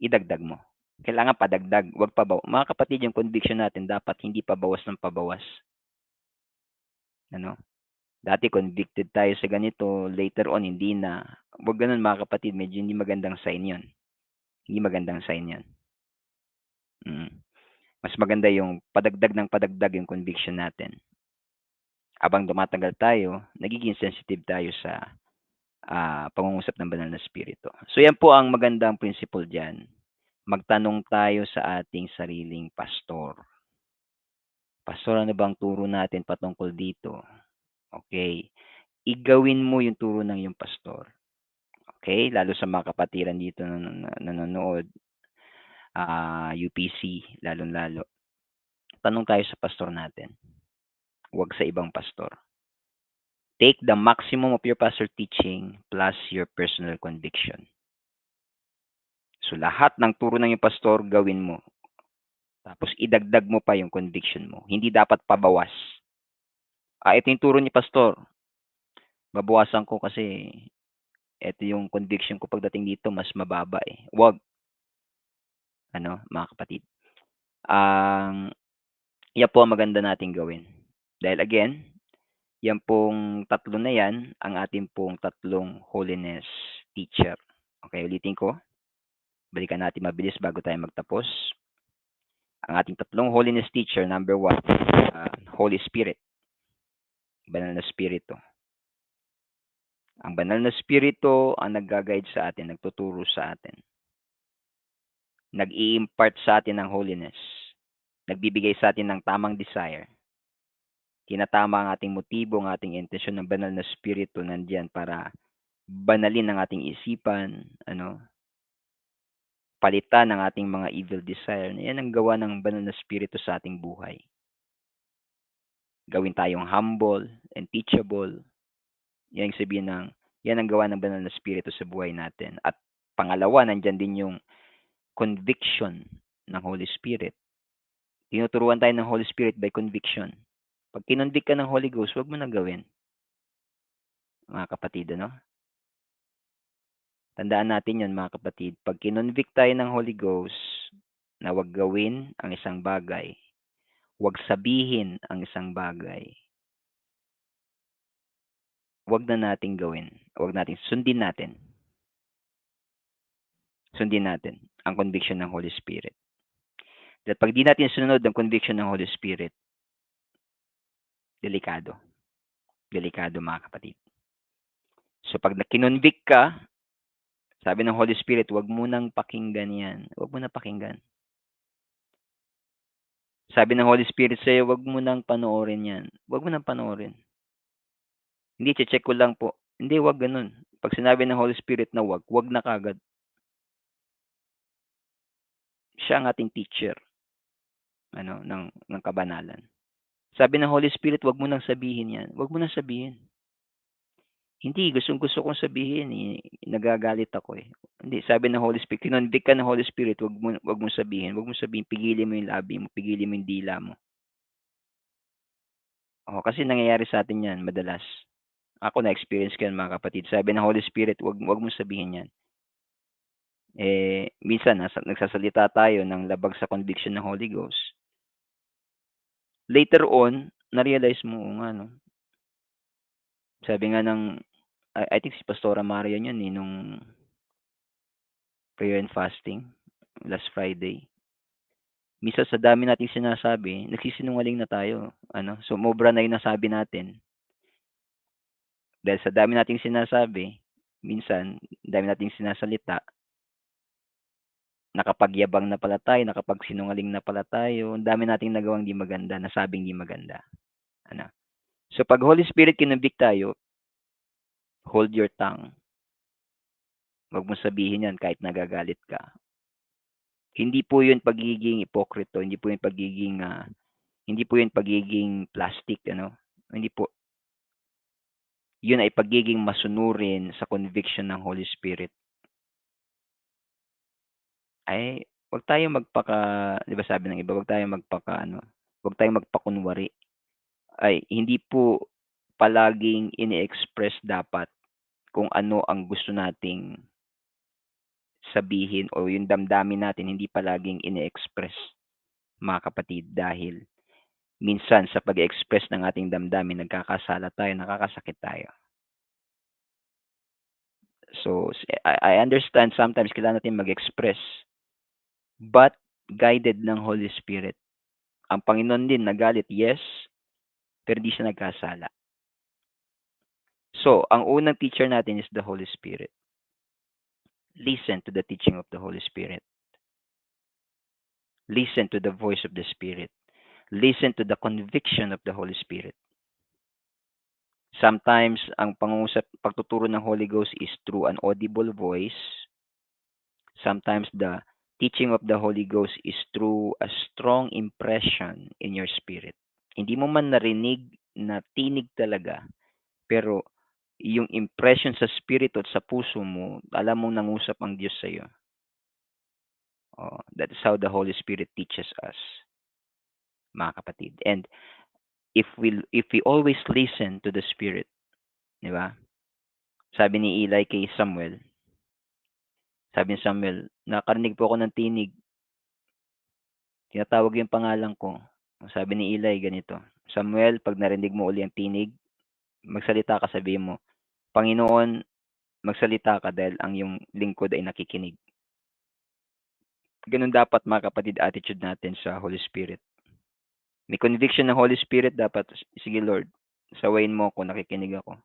idagdag mo. Kailangan padagdag, 'wag pabaw mga kapatid, yung conviction natin dapat hindi pabawas ng pabawas, ano? Dati convicted tayo sa ganito, later on hindi na. 'Wag gano'n mga kapatid, medyo hindi magandang sign 'yun. Hindi magandang sign 'yan. Mm. Mas maganda yung padagdag ng padagdag yung conviction natin. Habang tumatagal tayo, nagiging sensitive tayo sa pangungusap ng banal na espiritu. So yan po ang magandang principle diyan. Magtanong tayo sa ating sariling pastor. Pastor, ano bang turo natin patungkol dito? Okay. Igawin mo yung turo ng iyong pastor. Okay? Lalo sa mga kapatiran dito na nanonood, UPC, lalong-lalo. Tanong tayo sa pastor natin. Huwag sa ibang pastor. Take the maximum of your pastor teaching plus your personal conviction. So lahat ng turo ng iyong pastor, gawin mo. Tapos idagdag mo pa yung conviction mo. Hindi dapat pabawas. Ito yung turo ni pastor. Babawasan ko kasi ito yung conviction ko pagdating dito, mas mababa eh. Huwag. Mga kapatid. Yan po ang maganda nating gawin. Dahil again, yan pong tatlo na yan, ang ating pong tatlong holiness teacher. Okay, ulitin ko. Balikan natin mabilis bago tayo magtapos. Ang ating tatlong holiness teacher, number 1, Holy Spirit. Banal na Espiritu. Ang banal na Espiritu ang nag-guide sa atin, nagtuturo sa atin. Nag-i-impart sa atin ng holiness. Nagbibigay sa atin ng tamang desire. Tinatama ang ating motibo, ang ating intensyon ng banal na Espiritu nandiyan para banalin ang ating isipan, palitan ang ating mga evil desire. Yan ang gawa ng banal na Espiritu sa ating buhay. Gawin tayong humble and teachable. Yan ang sabihin yan ang gawa ng banal na Espiritu sa buhay natin. At pangalawa, nandyan din yung conviction ng Holy Spirit. Tinuturuan tayo ng Holy Spirit by conviction. Pag kinonvict ka ng Holy Ghost, huwag mo na gawin. Mga kapatid, Tandaan natin yun, mga kapatid. Pag kinonvict tayo ng Holy Ghost na huwag gawin ang isang bagay, huwag sabihin ang isang bagay, huwag na nating gawin. Huwag natin, sundin natin. Sundin natin ang conviction ng Holy Spirit. At pag di natin sunod ang conviction ng Holy Spirit, delikado. Delikado, mga kapatid. So pag kinonvict ka, sabi ng Holy Spirit, huwag mo nang pakinggan yan. Huwag mo na pakinggan. Sabi ng Holy Spirit sa'yo, huwag mo nang panoorin yan. Huwag mo nang panoorin. Hindi, check ko lang po. Hindi, huwag ganun. Pag sinabi ng Holy Spirit na huwag na kagad. Siya ang ating teacher ng kabanalan. Sabi ng Holy Spirit, huwag mo nang sabihin yan. Huwag mo nang sabihin. Hindi, gusto kong sabihin, nagagalit ako eh. Hindi, sabi ng Holy Spirit, kinonvict ka ng Holy Spirit, wag mo sabihin. Wag mo sabihin, pigilin mo yung labi mo, pigilin mo yung dila mo. Kasi nangyayari sa atin yan, madalas. Ako na-experience ko yan, mga kapatid. Sabi ng Holy Spirit, wag mong sabihin yan. Minsan nagsasalita tayo ng labag sa conviction ng Holy Ghost. Later on, na-realize mo nga, no? Sabi nga ng, I think si Pastora Marian yun, nung prayer and fasting, last Friday. Minsan sa dami nating sinasabi, nagsisinungaling na tayo. Sumobra na yung nasabi natin. Dahil sa dami nating sinasabi, minsan, dami nating sinasalita, nakapagyabang na pala tayo, nakapagsinungaling na pala tayo, ang dami nating nagawang di maganda, nasabing di maganda. So pag Holy Spirit kinonvict tayo, hold your tongue. Huwag mong sabihin yan kahit nagagalit ka. Hindi po yun pagiging ipokrito, hindi po yun pagiging plastic, Hindi po. Yun ay pagiging masunurin sa conviction ng Holy Spirit. Ay, wag tayong di ba sabi ng iba, wag tayong magpakunwari. Ay, hindi po palaging ini-express dapat kung ano ang gusto nating sabihin o yung damdamin natin, hindi palaging ini-express, mga kapatid, dahil minsan sa pag-express ng ating damdamin, nagkakasala tayo, nakakasakit tayo. So, I understand sometimes kailangan natin mag-express, but guided ng Holy Spirit. Ang Panginoon din nagalit, yes, pero di siya nagkasala. So, ang unang teacher natin is the Holy Spirit. Listen to the teaching of the Holy Spirit. Listen to the voice of the Spirit. Listen to the conviction of the Holy Spirit. Sometimes, ang pagtuturo ng Holy Ghost is through an audible voice. Sometimes, the teaching of the Holy Ghost is through a strong impression in your spirit. Hindi mo man narinig na tinig talaga, pero yung impression sa spirit at sa puso mo, alam mong nangusap ang Diyos sa iyo. That is how the Holy Spirit teaches us, mga kapatid. And if we always listen to the Spirit, di ba? Sabi ni Eli kay Samuel, nakarinig po ako ng tinig. Tinatawag yung pangalan ko. Sabi ni Eli ganito, Samuel, pag narinig mo uli ang tinig, magsalita ka, sabihin mo, Panginoon, magsalita ka dahil ang iyong lingkod ay nakikinig. Ganun dapat, mga kapatid, attitude natin sa Holy Spirit. May conviction ng Holy Spirit, dapat, sige Lord, sawayin mo ako, nakikinig ako.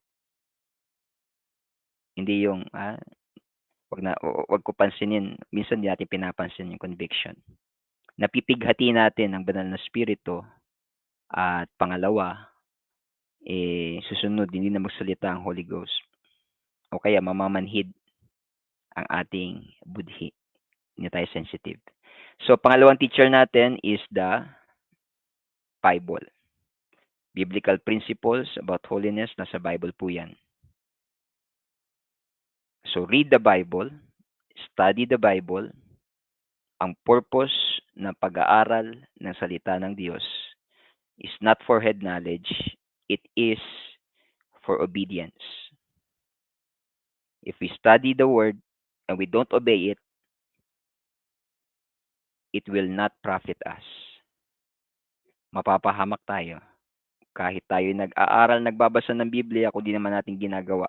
Hindi yung, wag ko pansinin. Minsan di natin pinapansin yung conviction. Napipighati natin ang banal na spirito, at pangalawa, susunod, hindi na magsalita ang Holy Ghost. O kaya mamamanhid ang ating budhi. Hindi tayo sensitive. So, pangalawang teacher natin is the Bible. Biblical principles about holiness, nasa Bible po yan. So, read the Bible, study the Bible. Ang purpose ng pag-aaral ng salita ng Diyos is not for head knowledge, it is for obedience. If we study the Word and we don't obey it, it will not profit us. Mapapahamak tayo. Kahit tayo nag-aaral, nagbabasa ng Biblia, kung di naman natin ginagawa,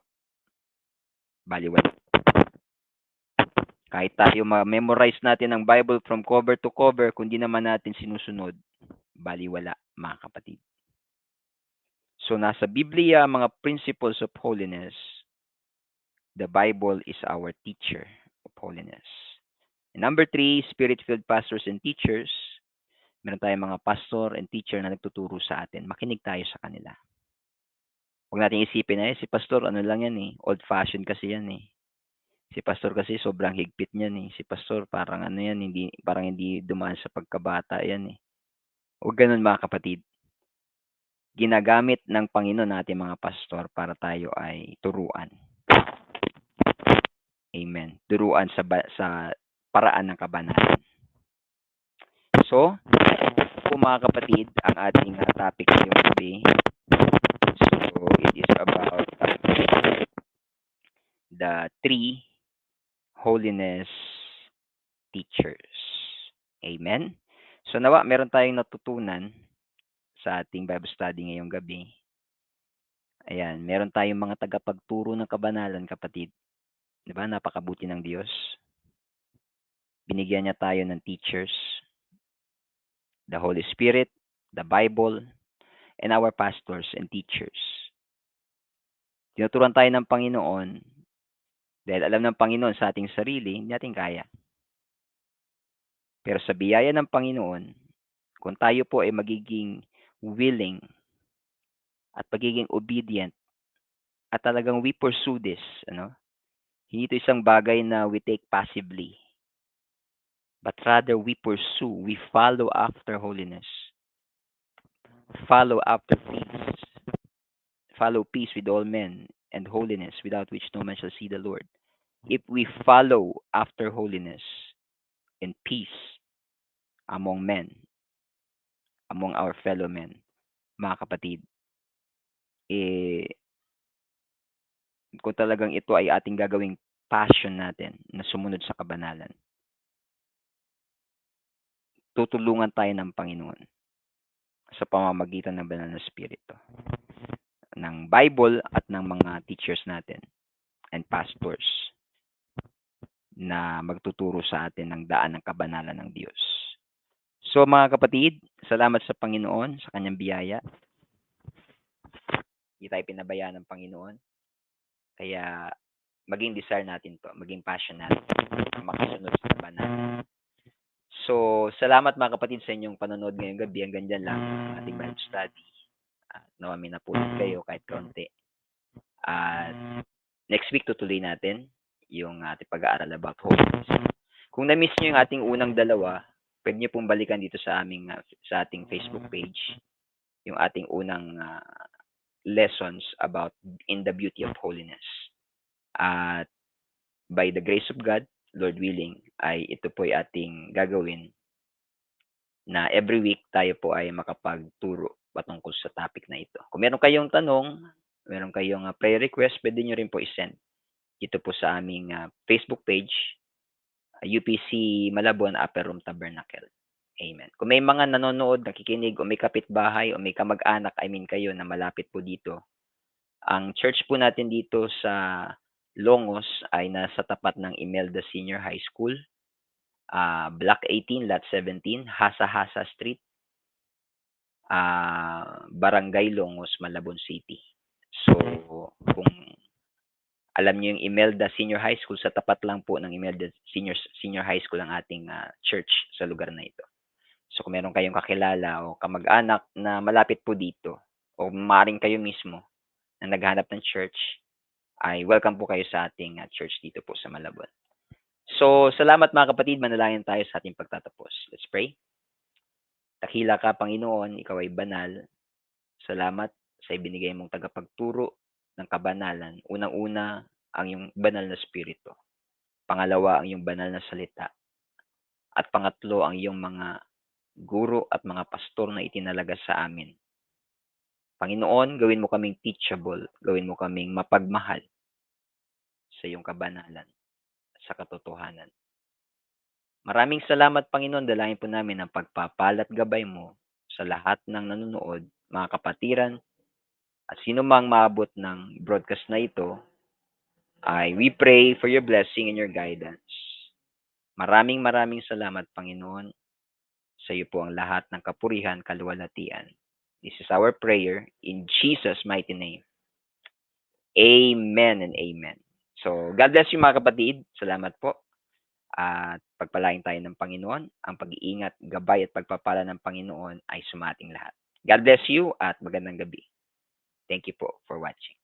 baliwala. Kahit tayo ma-memorize natin ang Bible from cover to cover, kung di naman natin sinusunod, baliwala, mga kapatid. So, nasa Biblia, mga principles of holiness, the Bible is our teacher of holiness. And number 3, Spirit-filled pastors and teachers. Meron tayong mga pastor and teacher na nagtuturo sa atin. Makinig tayo sa kanila. Huwag natin isipin na, si pastor, ano lang yan eh. Old-fashioned kasi yan eh. Si pastor kasi sobrang higpit niyan eh. Si pastor parang ano yan, parang hindi dumaan sa pagkabata yan eh. Huwag ganun, mga kapatid. Ginagamit ng Panginoon natin mga pastor para tayo ay turuan. Amen. Turuan sa paraan ng kabanalan. So, mga kapatid, ang ating topic ngayong gabi. So, it is about the 3 holiness teachers. Amen? So nawa, meron tayong natutunan sa ating Bible study ngayong gabi. Ayan, meron tayong mga tagapagturo ng kabanalan, kapatid. Di ba? Napakabuti ng Diyos. Binigyan niya tayo ng teachers, the Holy Spirit, the Bible, and our pastors and teachers. Tinuturuan tayo ng Panginoon dahil alam ng Panginoon sa ating sarili, hindi natin kaya. Pero sa biyaya ng Panginoon, kung tayo po ay magiging willing at magiging obedient at talagang we pursue this, hindi ito isang bagay na we take passively, but rather we pursue, we follow after holiness, follow after peace, follow peace with all men, and holiness, without which no man shall see the Lord. If we follow after holiness and peace among men, among our fellow men, mga kapatid, kung talagang ito ay ating gagawing passion natin na sumunod sa kabanalan, tutulungan tayo ng Panginoon sa pamamagitan ng banal na Espiritu, ng Bible at ng mga teachers natin and pastors na magtuturo sa atin ng daan ng kabanalan ng Diyos. So mga kapatid, salamat sa Panginoon, sa kanyang biyaya. Hindi tayo pinabayaan ng Panginoon. Kaya maging desire natin to, maging passion natin, makasunod sa kabanalan. So, salamat mga kapatid sa inyong panonood ngayong gabi. Hanggang dyan lang ang ating Bible study. At nawa may napulot kayo kahit kaunti. At next week tutuloy natin yung ating pag-aaral about holiness. Kung na-miss nyo yung ating unang dalawa, pwede nyo pong balikan dito sa ating Facebook page yung ating unang lessons about in the beauty of holiness. At by the grace of God, Lord willing, ay ito po ay ating gagawin na every week tayo po ay makapagturo patungkol sa topic na ito. Kung meron kayong tanong, meron kayong prayer request, pwede nyo rin po i-send dito po sa aming Facebook page, UPC Malabon Upper Room Tabernacle. Amen. Kung may mga nanonood, nakikinig, o may kapitbahay, o may kamag-anak, kayo na malapit po dito, ang church po natin dito sa Longos ay nasa tapat ng Imelda Senior High School, Block 18, Lot 17, Hasa-Hasa Street, Barangay Longos, Malabon City. So, kung alam niyo yung Imelda Senior High School, sa tapat lang po ng Imelda Senior High School ang ating church sa lugar na ito. So, kung meron kayong kakilala o kamag-anak na malapit po dito, o maaaring kayo mismo na naghahanap ng church, ay welcome po kayo sa ating church dito po sa Malabon. So, salamat mga kapatid. Manalangin tayo sa ating pagtatapos. Let's pray. Dakila ka, Panginoon, ikaw ay banal. Salamat sa ibinigay mong tagapagturo ng kabanalan. Unang-una, ang iyong banal na spirito. Pangalawa, ang iyong banal na salita. At pangatlo, ang iyong mga guro at mga pastor na itinalaga sa amin. Panginoon, gawin mo kaming teachable. Gawin mo kaming mapagmahal sa iyong kabanalan, sa katotohanan. Maraming salamat, Panginoon. Dalangin po namin ang pagpapalat gabay mo sa lahat ng nanonood, mga kapatiran, at sino mang maabot ng broadcast na ito, ay we pray for your blessing and your guidance. Maraming salamat, Panginoon. Sa iyo po ang lahat ng kapurihan, kaluwalhatian. This is our prayer in Jesus' mighty name. Amen and amen. So, God bless you mga kapatid. Salamat po. At pagpalain tayo ng Panginoon. Ang pag-iingat, gabay at pagpapala ng Panginoon ay sumating lahat. God bless you at magandang gabi. Thank you po for watching.